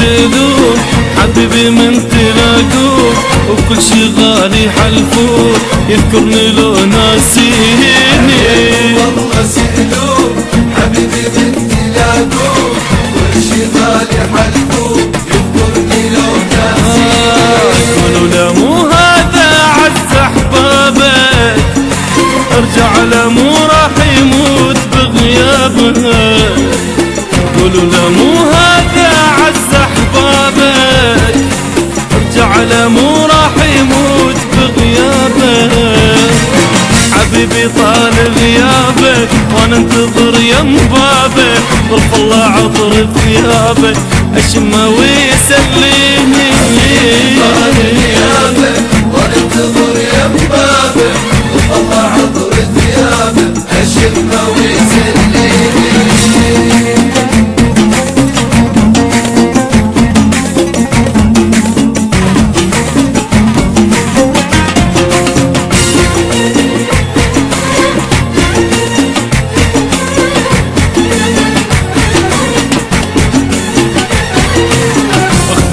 يسألون حبيبي من تلاقوه، وكل شي غالي حلفوه يذكرني لو ناسيني. والله سألوه حبيبي من تلاقوه، كل شي غالي حلفوه يذكرني لو ناسيني. قولوا له مو هذا عز احبابك، ارجع له مو راح يموت بغيابك. قولوا له مو هذا عز احبابك، ارجع له مو راح يموت بغيابك. حبيبي طال غيابك وانا انتظر يم بابك، ظرف الله عطر ثيابك اشمه ويسليني. طال غيابك وانا انتظر يم بابك، ظرف الله عطر ثيابك اشمه ويسليني.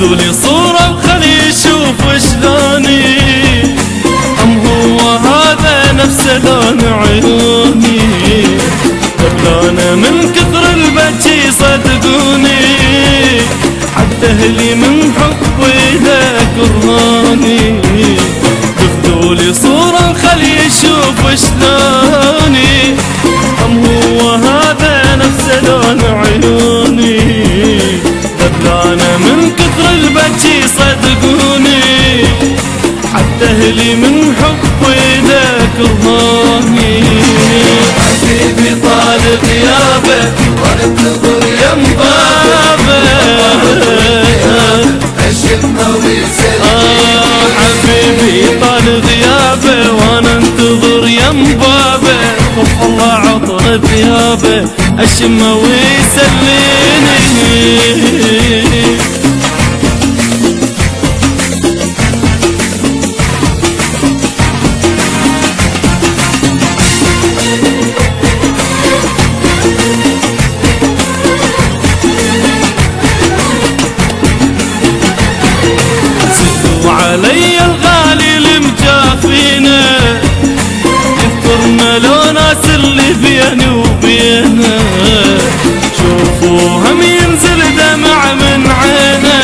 لي صورة وخلي يشوف شلوني، أم هو هذا نفسه لون عيوني. قبلانه من كثر البكي صدقوني، حتى أهلي من حبي له كرهوني. خذوا لي صورة وخلي يشوف شلوني، أم هو هذا نفسه لون عيوني. قبلانه من كثر البكي صدقوني، حتى أهلي من حبي له كرهوني. حبيبي طال غيابك وانا انتظر يم بابك، اشمه ويسليني. حبيبي طال غيابه وانا انتظر يم بابه، ظرف الله عطر ثيابه اشمه ويسليني. علي الغالي المجافينا، يذكرنا لو ناس اللي بيني وبينه. شوفوا هم ينزل دمع من عينه،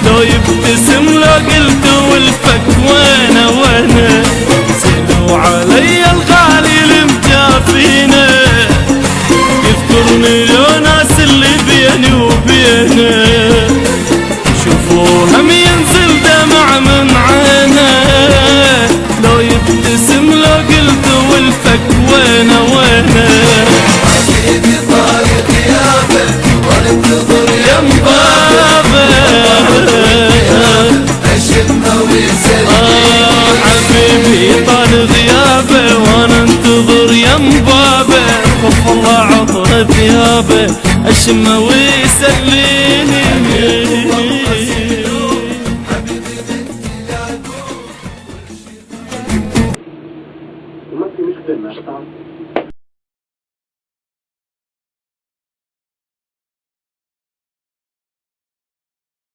لو يبتسم لو قلت والفك وينه وينه. سألوا علي الغالي المجافينا، يذكرني لو ناس اللي بيني وبينه. شوفوا هم ينزل دمع من عينه، لو يبتسم لو قلت والفك وينه وينه. حبيبي طال غيابك وانا انتظر يم بابك، اشمه ويسليني. حبيبي طال غيابه وانا انتظر يم بابه، ظرف الله عطر ثيابه اشمه ويسليني. وما في مشكلة